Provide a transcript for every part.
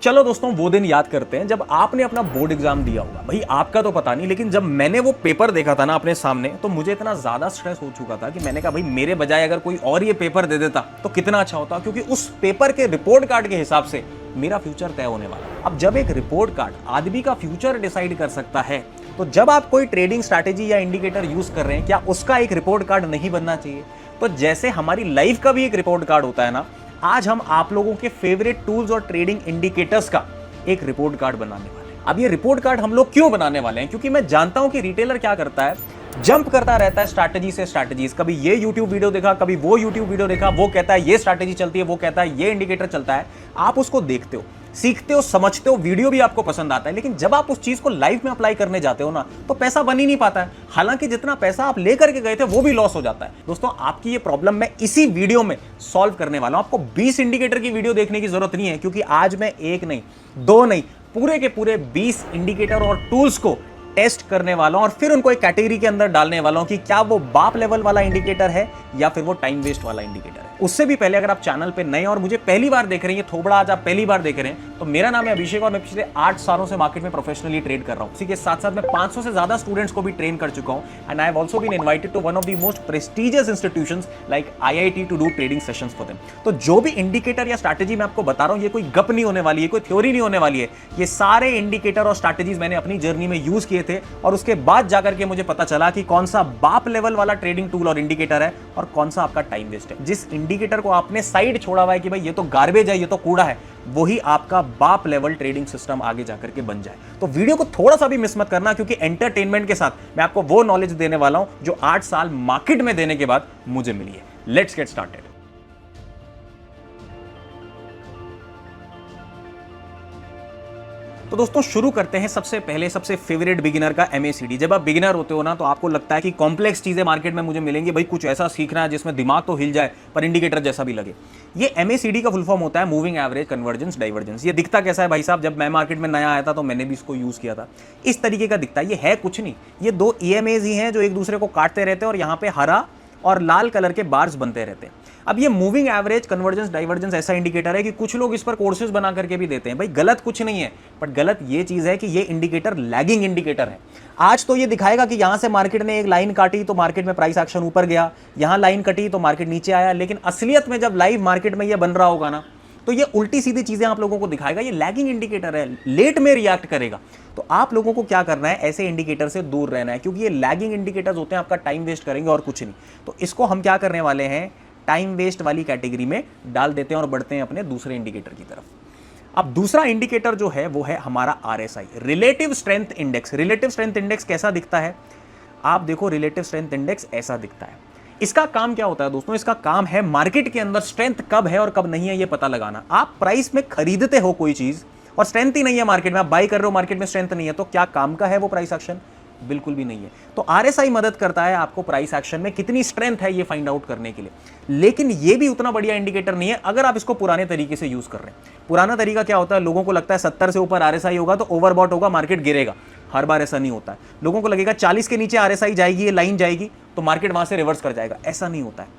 चलो दोस्तों वो दिन याद करते हैं जब आपने अपना बोर्ड एग्जाम दिया होगा। भाई आपका तो पता नहीं, लेकिन जब मैंने वो पेपर देखा था ना अपने सामने, तो मुझे इतना ज्यादा स्ट्रेस हो चुका था कि मैंने कहा भाई मेरे बजाय अगर कोई और ये पेपर दे देता तो कितना अच्छा होता, क्योंकि उस पेपर के रिपोर्ट कार्ड के हिसाब से मेरा फ्यूचर तय होने वाला। अब जब एक रिपोर्ट कार्ड आदमी का फ्यूचर डिसाइड कर सकता है, तो जब आप कोई ट्रेडिंग स्ट्रैटेजी या इंडिकेटर यूज कर रहे हैं, क्या उसका एक रिपोर्ट कार्ड नहीं बनना चाहिए? तो जैसे हमारी लाइफ का भी एक रिपोर्ट कार्ड होता है ना, आज हम आप लोगों के फेवरेट टूल्स और ट्रेडिंग इंडिकेटर्स का एक रिपोर्ट कार्ड बनाने वाले हैं। अब ये रिपोर्ट कार्ड हम लोग क्यों बनाने वाले हैं? क्योंकि मैं जानता हूं कि रिटेलर क्या करता है, जंप करता रहता है स्ट्रैटेजी से स्ट्रैटेजीज। कभी ये यूट्यूब वीडियो देखा, कभी वो यूट्यूब वीडियो देखा, वो कहता है ये स्ट्रैटेजी चलती है, वो कहता है ये इंडिकेटर चलता है। आप उसको देखते हो, सीखते हो, समझते हो, वीडियो भी आपको पसंद आता है, लेकिन जब आप उस चीज को लाइफ में अप्लाई करने जाते हो ना, तो पैसा बन ही नहीं पाता है। हालांकि जितना पैसा आप लेकर के गए थे वो भी लॉस हो जाता है। दोस्तों आपकी ये प्रॉब्लम मैं इसी वीडियो में सॉल्व करने वाला हूं। आपको 20 इंडिकेटर की वीडियो देखने की जरूरत नहीं है, क्योंकि आज मैं एक नहीं, दो नहीं, पूरे के पूरे 20 इंडिकेटर और टूल्स को टेस्ट करने वाला हूं और फिर उनको एक कैटेगरी के अंदर डालने वाला हूं कि क्या वो बाप लेवल वाला इंडिकेटर है या फिर वो टाइम वेस्ट वाला इंडिकेटर है। उससे भी पहले अगर आप चैनल पे नए और मुझे पहली बार देख रहे हैं, ये थोबड़ा आज आप पहली बार देख रहे हैं, तो मेरा नाम है अभिषेक और मैं पिछले 8 सालों से मार्केट में प्रोफेशनली ट्रेड कर रहा हूं। इसी के साथ साथ मैं 500 से ज्यादा स्टूडेंट्स को भी ट्रेन कर चुका हूं and I have also been invited to one of the most prestigious institutions like IIT to do trading sessions for them. तो जो भी इंडिकेटर या स्ट्रैटेजी मैं आपको बता रहा हूं, ये कोई गप नहीं होने वाली है, कोई थ्योरी नहीं होने वाली है। ये सारे इंडिकेटर और स्ट्रैटेजीज मैंने अपनी जर्नी में यूज किए थे और उसके बाद जाकर के मुझे पता चला कि कौन सा बाप लेवल वाला ट्रेडिंग टूल और इंडिकेटर है और कौन सा आपका टाइम वेस्ट है। जिस इंडिकेटर को आपने साइड छोड़ा हुआ है कि भाई ये तो गार्बेज है, ये तो कूड़ा है, वही आपका बाप लेवल ट्रेडिंग सिस्टम आगे जाकर के बन जाए। तो वीडियो को थोड़ा सा भी मिस मत करना, क्योंकि एंटरटेनमेंट के साथ मैं आपको वो नॉलेज देने वाला हूं जो 8 साल मार्केट में देने के बाद मुझे मिली है। Let's get started. तो दोस्तों शुरू करते हैं सबसे पहले सबसे फेवरेट बिगिनर का MACD। जब आप बिगिनर होते हो ना, तो आपको लगता है कि कॉम्प्लेक्स चीजें मार्केट में मुझे मिलेंगी, भाई कुछ ऐसा सीखना है जिसमें दिमाग तो हिल जाए पर इंडिकेटर जैसा भी लगे। ये MACD का फुल फॉर्म होता है मूविंग एवरेज कन्वर्जेंस डाइवर्जेंस। ये दिखता कैसा है भाई साहब? जब मैं मार्केट में नया आया था तो मैंने भी इसको यूज किया था। इस तरीके का दिखता है। ये है कुछ नहीं, ये 2 EMAs ही हैं जो एक दूसरे को काटते रहते हैं और यहाँ पे हरा और लाल कलर के बार्स बनते रहते हैं। अब ये मूविंग एवरेज कन्वर्जेंस डाइवर्जेंस ऐसा इंडिकेटर है कि कुछ लोग इस पर कोर्सेज बना करके भी देते हैं। भाई गलत कुछ नहीं है, बट गलत ये चीज है कि ये इंडिकेटर लैगिंग इंडिकेटर है। आज तो ये दिखाएगा कि यहां से मार्केट ने एक लाइन काटी तो मार्केट में प्राइस एक्शन ऊपर गया, यहां लाइन कटी तो मार्केट नीचे आया, लेकिन असलियत में जब लाइव मार्केट में ये बन रहा होगा ना, तो ये उल्टी सीधी चीजें आप लोगों को दिखाएगा। ये लैगिंग इंडिकेटर है, लेट में रिएक्ट करेगा। तो आप लोगों को क्या करना है? ऐसे इंडिकेटर से दूर रहना है, क्योंकि ये लैगिंग इंडिकेटर्स होते हैं, आपका टाइम वेस्ट करेंगे और कुछ नहीं। तो इसको हम क्या करने वाले हैं? टाइम वेस्ट वाली कैटेगरी में डाल देते हैं और बढ़ते हैं अपने दूसरे इंडिकेटर की तरफ। अब दूसरा इंडिकेटर जो है वो है हमारा RSI, relative strength index. Relative strength index कैसा दिखता है? आप देखो, रिलेटिव स्ट्रेंथ इंडेक्स ऐसा दिखता है। इसका काम क्या होता है दोस्तों? इसका काम है मार्केट के अंदर स्ट्रेंथ कब है और कब नहीं है ये पता लगाना। आप प्राइस में खरीदते हो कोई चीज और स्ट्रेंथ ही नहीं है मार्केट में, आप बाई कर रहे हो, मार्केट में स्ट्रेंथ नहीं है, तो क्या काम का है वो प्राइस एक्शन? बिल्कुल भी नहीं है। तो RSI मदद करता है आपको प्राइस एक्शन में कितनी स्ट्रेंथ है ये फाइंड आउट करने के लिए, लेकिन ये भी उतना बढ़िया इंडिकेटर नहीं है अगर आप इसको पुराने तरीके से यूज कर रहे हैं। पुराना तरीका क्या होता है? लोगों को लगता है 70 से ऊपर RSI होगा तो ओवरबॉट होगा, मार्केट गिरेगा। हर बार ऐसा नहीं होता है। लोगों को लगेगा 40 के नीचे RSI जाएगी, ये लाइन जाएगी तो मार्केट वहां से रिवर्स कर जाएगा। ऐसा नहीं होता है।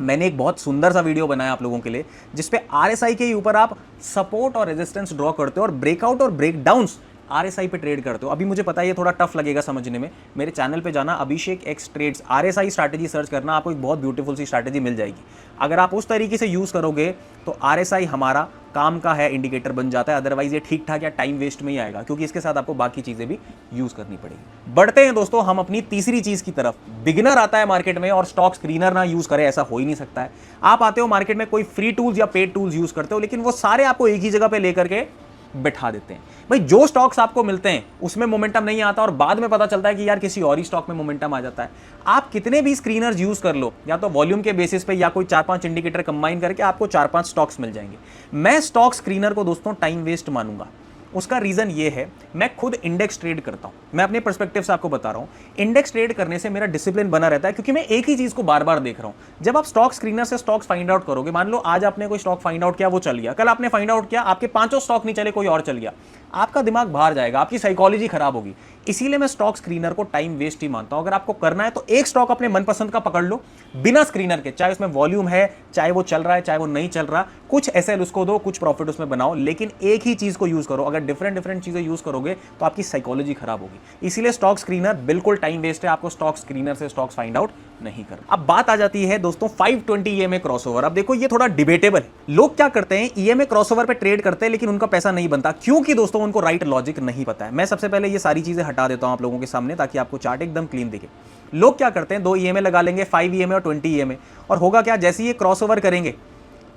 मैंने एक बहुत सुंदर सा वीडियो बनाया आप लोगों के लिए, जिसपे RSI के ऊपर आप सपोर्ट और रेजिस्टेंस ड्रॉ करते हो और ब्रेकआउट और ब्रेकडाउन्स RSI पे ट्रेड करते हो। अभी मुझे पता है ये थोड़ा टफ लगेगा समझने में, मेरे चैनल पे जाना, Abhishek X trades RSI strategy search करना, आपको एक बहुत ब्यूटीफुल सी स्ट्रैटेजी मिल जाएगी। अगर आप उस तरीके से यूज करोगे तो RSI हमारा काम का है इंडिकेटर बन जाता है, अदरवाइज ये ठीक ठाक या टाइम वेस्ट में ही आएगा, क्योंकि इसके साथ आपको बाकी चीजें भी यूज करनी पड़ेगी। बढ़ते हैं दोस्तों हम अपनी तीसरी चीज की तरफ। बिगिनर आता है मार्केट में और स्टॉक स्क्रीनर ना यूज करे, ऐसा हो ही नहीं सकता है। आप आते हो मार्केट में, कोई फ्री टूल्स या पेड टूल्स यूज करते हो, लेकिन वो सारे आपको एक ही जगह पे लेकर के बैठा देते हैं। भाई जो स्टॉक्स आपको मिलते हैं उसमें मोमेंटम नहीं आता और बाद में पता चलता है कि यार किसी और ही स्टॉक में मोमेंटम आ जाता है। आप कितने भी स्क्रीनर्स यूज कर लो, या तो वॉल्यूम के बेसिस पे या कोई 4-5 इंडिकेटर कंबाइन करके आपको 4-5 स्टॉक्स मिल जाएंगे। मैं स्टॉक स्क्रीनर को दोस्तों टाइम वेस्ट मानूंगा। उसका रीजन ये है, मैं खुद इंडेक्स ट्रेड करता हूं, मैं अपने पर्सपेक्टिव से आपको बता रहा हूं। इंडेक्स ट्रेड करने से मेरा डिसिप्लिन बना रहता है, क्योंकि मैं एक ही चीज को बार बार देख रहा हूं। जब आप स्टॉक स्क्रीनर से स्टॉक्स फाइंड आउट करोगे, मान लो आज आपने कोई स्टॉक फाइंड आउट किया, वो चल गया, कल आपने फाइंड आउट किया, आपके 5 स्टॉक नहीं चले, कोई और चल गया, आपका दिमाग बाहर जाएगा, आपकी साइकोलॉजी खराब होगी। इसीलिए मैं स्टॉक स्क्रीनर को टाइम वेस्ट ही मानता हूं। अगर आपको करना है तो एक स्टॉक अपने मनपसंद का पकड़ लो बिना स्क्रीनर के, चाहे उसमें वॉल्यूम है, चाहे वो चल रहा है, चाहे वो नहीं चल रहा, कुछ एसएल उसको दो, कुछ प्रॉफिट उसमें बनाओ, लेकिन एक ही चीज को यूज करो। अगर डिफरेंट चीजें यूज करोगे तो आपकी साइकोलॉजी खराब होगी। इसीलिए स्टॉक स्क्रीनर बिल्कुल टाइम वेस्ट है, आपको स्टॉक स्क्रीनर से स्टॉक्स फाइंड आउट नहीं करना। अब बात आ जाती है दोस्तों 520 ईएमए क्रॉसओवर। अब देखो ये थोड़ा डिबेटेबल है। लोग क्या करते हैं, ईएमए क्रॉसओवर पे ट्रेड करते हैं लेकिन उनका पैसा नहीं बनता, क्योंकि दोस्तों उनको राइट लॉजिक नहीं पता है। मैं सबसे पहले ये सारी चीजें हटा देता हूं आप लोगों के सामने ताकि आपको चार्ट एकदम क्लीन दिखे। लोग क्या करते हैं, 2 ईएमए लगा लेंगे, 5 ईएमए और 20 ईएमए, और होगा क्या, जैसे ये क्रॉसओवर करेंगे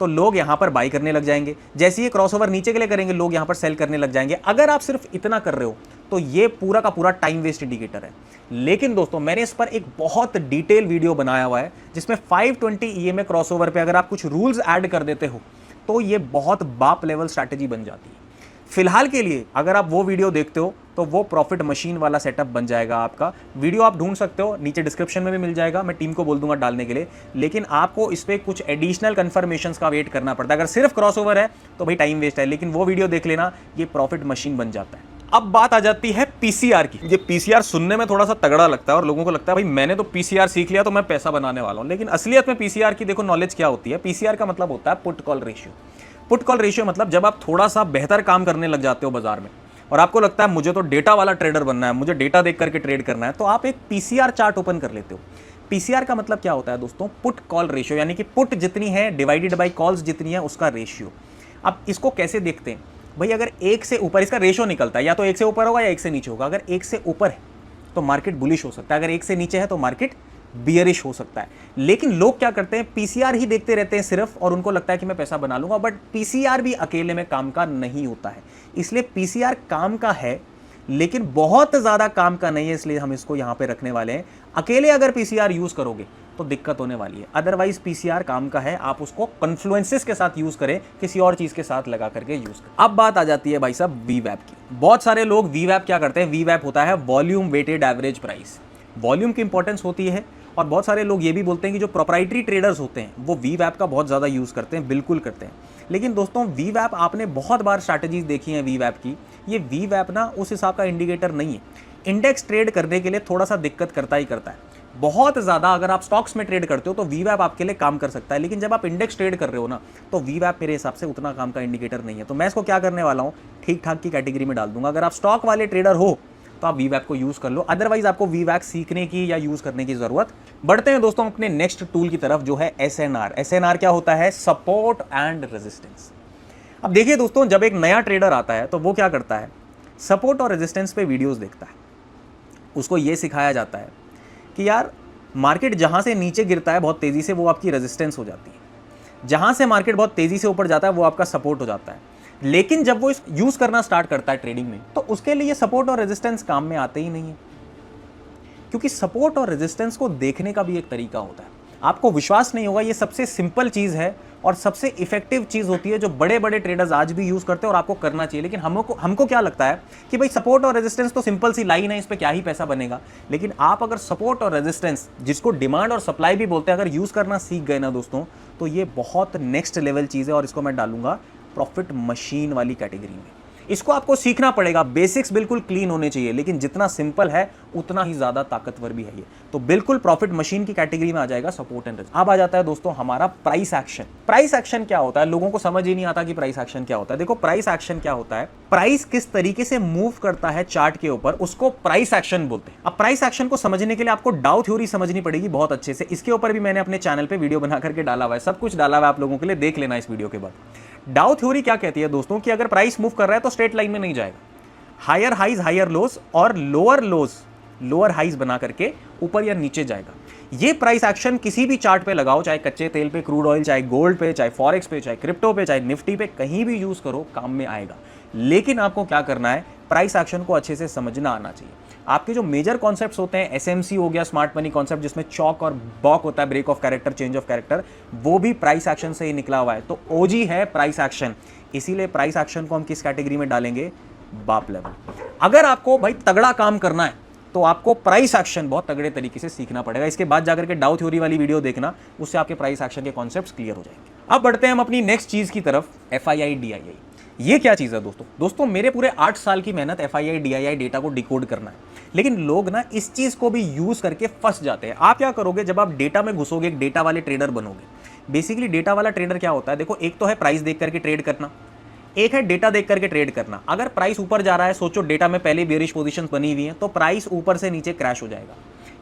तो लोग यहां पर बाई करने लग जाएंगे, जैसे ये क्रॉसओवर नीचे के लिए करेंगे लोग यहां पर सेल करने लग जाएंगे। अगर आप सिर्फ इतना कर रहे हो तो ये पूरा का पूरा टाइम वेस्ट इंडिकेटर है। लेकिन दोस्तों मैंने इस पर एक बहुत डिटेल वीडियो बनाया हुआ है जिसमें 520 ईएमए क्रॉसओवर पे अगर आप कुछ रूल्स ऐड कर देते हो तो ये बहुत बाप लेवल स्ट्रैटेजी बन जाती है। फिलहाल के लिए अगर आप वो वीडियो देखते हो तो वो प्रॉफिट मशीन वाला सेटअप बन जाएगा आपका। वीडियो आप ढूंढ सकते हो, नीचे डिस्क्रिप्शन में भी मिल जाएगा, मैं टीम को बोल दूंगा डालने के लिए। लेकिन आपको इस पर कुछ एडिशनल कंफर्मेशंस का वेट करना पड़ता है। अगर सिर्फ क्रॉसओवर है तो भाई टाइम वेस्ट है, लेकिन वो वीडियो देख लेना, ये प्रॉफिट मशीन बन जाता है। अब बात आ जाती है पीसीआर की। ये पीसीआर सुनने में थोड़ा सा तगड़ा लगता है और लोगों को लगता है भाई मैंने तो पीसीआर सीख लिया तो मैं पैसा बनाने वाला हूं। लेकिन असलियत में पीसीआर की देखो नॉलेज क्या होती है। पीसीआर का मतलब होता है put call ratio. Put call ratio मतलब जब आप थोड़ा सा बेहतर काम करने लग जाते हो बाजार में और आपको लगता है मुझे तो डेटा वाला ट्रेडर बनना है, मुझे डेटा देख करके ट्रेड करना है, तो आप एक पीसीआर चार्ट ओपन कर लेते हो। पीसीआर का मतलब क्या होता है दोस्तों, पुट कॉल रेशियो, यानी कि पुट जितनी है डिवाइडेड बाई कॉल्स जितनी है उसका रेशियो। अब इसको कैसे देखते हैं भाई, अगर 1 से ऊपर इसका रेशियो निकलता है, या तो 1 से ऊपर होगा या 1 से नीचे होगा। अगर 1 से ऊपर है तो मार्केट बुलिश हो सकता है, अगर 1 से नीचे है तो मार्केट बियरिश हो सकता है। लेकिन लोग क्या करते हैं, पीसीआर ही देखते रहते हैं सिर्फ, और उनको लगता है कि मैं पैसा बना लूंगा। बट पीसीआर भी अकेले में काम का नहीं होता है। इसलिए पीसीआर काम का है लेकिन बहुत ज्यादा काम का नहीं है, इसलिए हम इसको यहां पे रखने वाले हैं। अकेले अगर पीसीआर यूज करोगे तो दिक्कत होने वाली है, अदरवाइज पीसीआर काम का है। आप उसको कॉन्फ्लुएंसेस के साथ यूज करें, किसी और चीज के साथ लगा करके यूज करें। अब बात आ जाती है भाई साहब वीवैप की। बहुत सारे लोग वीवैप क्या करते हैं, वीवैप होता है volume weighted average price. Volume की इंपॉर्टेंस होती है, और बहुत सारे लोग ये भी बोलते हैं कि जो प्रोप्राइटरी ट्रेडर्स होते हैं वो वीवैप का बहुत ज़्यादा यूज़ करते हैं, बिल्कुल करते हैं। लेकिन दोस्तों वीवैप आपने बहुत बार स्ट्रैटेजीज देखी हैं वीवैप की, ये वीवैप ना उस हिसाब का इंडिकेटर नहीं है। इंडेक्स ट्रेड करने के लिए थोड़ा सा दिक्कत करता ही करता है बहुत ज़्यादा। अगर आप स्टॉक्स में ट्रेड करते हो तो वीवैप आपके लिए काम कर सकता है, लेकिन जब आप इंडेक्स ट्रेड कर रहे हो ना तो वीवैप मेरे हिसाब से उतना काम का इंडिकेटर नहीं है। तो मैं इसको क्या करने वाला हूँ, ठीक ठाक की कैटेगरी में डाल दूंगा। अगर आप स्टॉक वाले ट्रेडर हो तो आप वीवैप को यूज कर लो, अदरवाइज आपको वीवैप सीखने की या यूज करने की जरूरत। बढ़ते हैं दोस्तों अपने नेक्स्ट टूल की तरफ जो है एसएनआर। एसएनआर क्या होता है, सपोर्ट एंड रेजिस्टेंस। अब देखिए दोस्तों, जब एक नया ट्रेडर आता है तो वो क्या करता है, सपोर्ट और रेजिस्टेंस पे वीडियोस देखता है। उसको ये सिखाया जाता है कि यार मार्केट जहां से नीचे गिरता है बहुत तेजी से, वो आपकी रेजिस्टेंस हो जाती है। जहां से मार्केट बहुत तेजी से ऊपर जाता है वो आपका सपोर्ट हो जाता है। लेकिन जब वो यूज करना स्टार्ट करता है ट्रेडिंग में तो उसके लिए सपोर्ट और रेजिस्टेंस काम में आते ही नहीं है, क्योंकि सपोर्ट और रेजिस्टेंस को देखने का भी एक तरीका होता है। आपको विश्वास नहीं होगा, ये सबसे सिंपल चीज है और सबसे इफेक्टिव चीज होती है जो बड़े बड़े ट्रेडर्स आज भी यूज करते हैं और आपको करना चाहिए। लेकिन हमको क्या लगता है कि भाई सपोर्ट और रेजिस्टेंस तो सिंपल सी लाइन है, इस पे क्या ही पैसा बनेगा। लेकिन आप अगर सपोर्ट और रेजिस्टेंस, जिसको डिमांड और सप्लाई भी बोलते हैं, अगर यूज करना सीख गए ना दोस्तों तो ये बहुत नेक्स्ट लेवल चीज है, और इसको मैं डालूंगा प्रॉफिट मशीन वाली कैटेगरी में। इसको आपको सीखना पड़ेगा, बेसिक्स बिल्कुल क्लीन होने चाहिए, लेकिन जितना सिंपल है उतना ही ज्यादा ताकतवर भी है ये। तो बिल्कुल प्रॉफिट मशीन की कैटेगरी में आ जाएगा सपोर्ट एंड रेजिस्टेंस। अब आ जाता है दोस्तों हमारा प्राइस एक्शन। प्राइस एक्शन क्या होता है, लोगों को समझ ही नहीं आता कि प्राइस एक्शन क्या होता है। देखो प्राइस एक्शन क्या होता है, प्राइस किस तरीके से मूव करता है चार्ट के ऊपर, उसको प्राइस एक्शन बोलते हैं। अब प्राइस एक्शन को समझने के लिए आपको डाउ थ्योरी समझनी पड़ेगी बहुत अच्छे से। इसके ऊपर भी मैंने अपने चैनल पे वीडियो बना करके डाला हुआ है, सब कुछ डाला हुआ है आप लोगों के लिए, देख लेना इस वीडियो के बाद। डाउ थ्योरी क्या कहती है दोस्तों कि अगर प्राइस मूव कर रहा है तो स्ट्रेट लाइन में नहीं जाएगा, हायर हाइज हायर लोस और लोअर लोस लोअर हाइज बना करके ऊपर या नीचे जाएगा। ये प्राइस एक्शन किसी भी चार्ट पे लगाओ, चाहे कच्चे तेल पे, क्रूड ऑयल, चाहे गोल्ड पे, चाहे फॉरेक्स पे, चाहे क्रिप्टो पे, चाहे निफ्टी पे, कहीं भी यूज करो काम में आएगा। लेकिन आपको क्या करना है, प्राइस एक्शन को अच्छे से समझना आना चाहिए। आपके जो मेजर कॉन्सेप्ट्स होते हैं, एसएमसी हो गया, स्मार्ट मनी कॉन्सेप्ट जिसमें चॉक और बॉक होता है, break of character, change of character, वो भी प्राइस एक्शन से ही निकला हुआ है। तो ओजी है प्राइस एक्शन, इसीलिए प्राइस एक्शन को हम किस कैटेगरी में डालेंगे, बाप लेवल। अगर आपको भाई तगड़ा काम करना है तो आपको प्राइस एक्शन बहुत तगड़े तरीके से सीखना पड़ेगा। इसके बाद जाकर के डाउ थ्योरी वाली वीडियो देखना, उससे आपके प्राइस एक्शन के कॉन्सेप्ट्स क्लियर हो जाएंगे। अब बढ़ते हैं हम अपनी नेक्स्ट चीज की तरफ, एफआईआई डीआईआई। ये क्या चीज है दोस्तों मेरे पूरे 8 साल की मेहनत एफआईआई डीआईआई डेटा को डिकोड करना है। लेकिन लोग ना इस चीज़ को भी यूज़ करके फंस जाते हैं। आप क्या करोगे, जब आप डेटा में घुसोगे, एक डेटा वाले ट्रेडर बनोगे। बेसिकली डेटा वाला ट्रेडर क्या होता है, देखो एक तो है प्राइस देख करके ट्रेड करना, एक है डेटा देख करके ट्रेड करना। अगर प्राइस ऊपर जा रहा है, सोचो डेटा में पहले बेयरिश पोजीशंस बनी हुई हैं, तो प्राइस ऊपर से नीचे क्रैश हो जाएगा।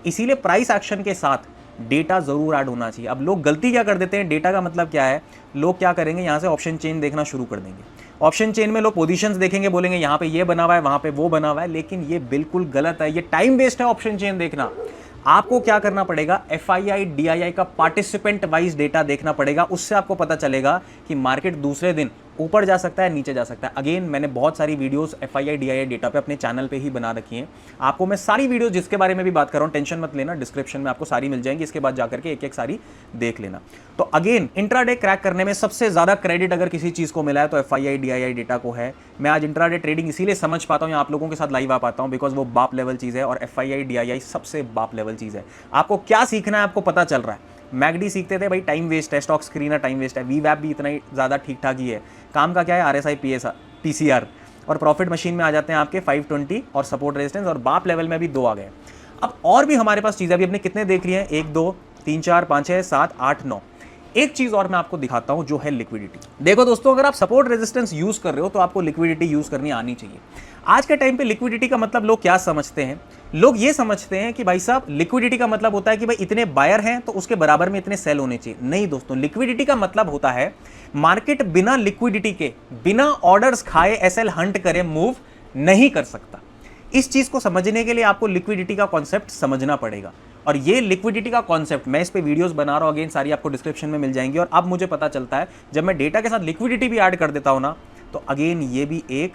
इसीलिए प्राइस एक्शन के साथ डेटा जरूर ऐड होना चाहिए। अब लोग गलती क्या कर देते हैं, डेटा का मतलब क्या है, लोग क्या करेंगे, यहाँ से ऑप्शन चेन देखना शुरू कर देंगे। ऑप्शन चेन में लोग पोजीशंस देखेंगे, बोलेंगे यहाँ पे ये बना हुआ है, वहाँ पे वो बना हुआ है, लेकिन ये बिल्कुल गलत है, ये टाइम वेस्ट है ऑप्शन चेन देखना। आपको क्या करना पड़ेगा, FII DII का पार्टिसिपेंट वाइज डेटा देखना पड़ेगा। उससे आपको पता चलेगा कि मार्केट दूसरे दिन ऊपर जा सकता है, नीचे जा सकता है। अगेन मैंने बहुत सारी वीडियोस FII DII डेटा पे अपने चैनल पे ही बना रखी हैं। आपको मैं सारी वीडियो जिसके बारे में भी बात कर रहा हूँ, टेंशन मत लेना, डिस्क्रिप्शन में आपको सारी मिल जाएंगी, इसके बाद जाकर के एक एक सारी देख लेना। तो अगेन इंट्राडे क्रैक करने में सबसे ज्यादा क्रेडिट अगर किसी चीज को मिला है तो FII DII डेटा को है। मैं आज इंट्राडे ट्रेडिंग इसीलिए समझ पाता हूँ, आप लोगों के साथ लाइव आ पाता हूँ, बिकॉज वो बाप लेवल चीज है और FII DII सबसे बाप लेवल चीज है। आपको क्या सीखना है आपको पता चल रहा है। मैगडी सीखते थे भाई, टाइम वेस्ट है, स्टॉक स्क्रीनर टाइम वेस्ट है, वीवैप भी इतना ही ज़्यादा ठीक ठाक ही है। काम का क्या है, RSI PCR और प्रॉफिट मशीन में आ जाते हैं आपके 520 और सपोर्ट रेजिस्टेंस, और बाप लेवल में भी 2 आ गए। अब और भी हमारे पास चीज़ें, अभी अपने कितने देख रही हैं, 1 2 3 4 5 6 7 8 9। एक चीज और मैं आपको दिखाता हूं जो है लिक्विडिटी। देखो दोस्तों, अगर आप सपोर्ट रेजिस्टेंस यूज कर रहे हो तो आपको लिक्विडिटी यूज करनी आनी चाहिए। आज के टाइम पे लिक्विडिटी का मतलब लोग क्या समझते हैं, लोग ये समझते हैं कि भाई साहब लिक्विडिटी का मतलब होता है कि भाई इतने बायर हैं तो उसके बराबर में इतने सेल होने चाहिए। नहीं दोस्तों, लिक्विडिटी का मतलब होता है मार्केट बिना लिक्विडिटी के, बिना ऑर्डर्स खाए SL हंट करे मूव नहीं कर सकता। इस चीज को समझने के लिए आपको लिक्विडिटी का कॉन्सेप्ट समझना पड़ेगा। और ये लिक्विडिटी का कॉन्सेप्ट मैं इस पे वीडियोस बना रहा हूं, अगेन सारी आपको डिस्क्रिप्शन में मिल जाएंगी। और अब मुझे पता चलता है जब मैं डेटा के साथ लिक्विडिटी भी ऐड कर देता हूं ना, तो अगेन ये भी एक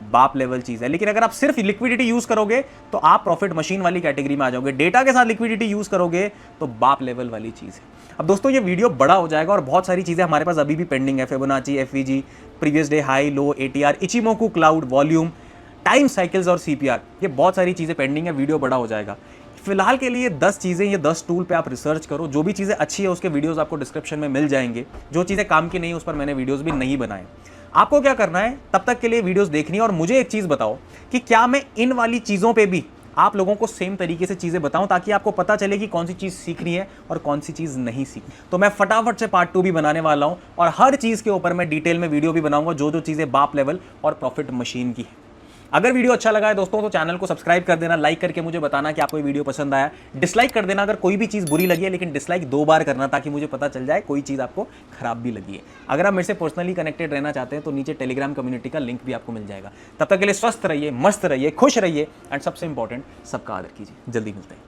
बाप लेवल चीज है। लेकिन अगर आप सिर्फ लिक्विडिटी यूज करोगे तो आप प्रॉफिट मशीन वाली कैटेगरी में आ जाओगे, डेटा के साथ लिक्विडिटी यूज करोगे तो बाप लेवल वाली चीज है। अब दोस्तों ये वीडियो बड़ा हो जाएगा और बहुत सारी चीजें हमारे पास अभी भी पेंडिंग है, Fibonacci, FVG, previous day high low, ATR, Ichimoku cloud, volume, time cycles और CPR, ये बहुत सारी चीजें पेंडिंग है, वीडियो बड़ा हो जाएगा। फिलहाल के लिए 10 चीज़ें, ये 10 टूल पे आप रिसर्च करो, जो भी चीज़ें अच्छी है उसके वीडियोस आपको डिस्क्रिप्शन में मिल जाएंगे। जो चीज़ें काम की नहीं है उस पर मैंने वीडियोस भी नहीं बनाए। आपको क्या करना है, तब तक के लिए वीडियोस देखनी है और मुझे एक चीज़ बताओ कि क्या मैं इन वाली चीज़ों पे भी आप लोगों को सेम तरीके से चीज़ें बताऊं, ताकि आपको पता चले कि कौन सी चीज़ सीखनी है और कौन सी चीज़ नहीं सीखनी। तो मैं फटाफट से पार्ट 2 भी बनाने वाला हूं और हर चीज़ के ऊपर मैं डिटेल में वीडियो भी बनाऊंगा, जो जो चीज़ें बाप लेवल और प्रॉफिट मशीन की है। अगर वीडियो अच्छा लगा है दोस्तों तो चैनल को सब्सक्राइब कर देना, लाइक करके मुझे बताना कि आपको ये वीडियो पसंद आया। डिसलाइक कर देना अगर कोई भी चीज़ बुरी लगी है, लेकिन डिसलाइक 2 बार करना ताकि मुझे पता चल जाए कोई चीज़ आपको खराब भी लगी है। अगर आप मेरे से पर्सनली कनेक्टेड रहना चाहते हैं तो नीचे टेलीग्राम कम्युनिटी का लिंक भी आपको मिल जाएगा। तब तक के लिए स्वस्थ रहिए, मस्त रहिए, खुश रहिए एंड सबसे इंपॉर्टेंट, सबका आदर कीजिए। जल्दी मिलते हैं।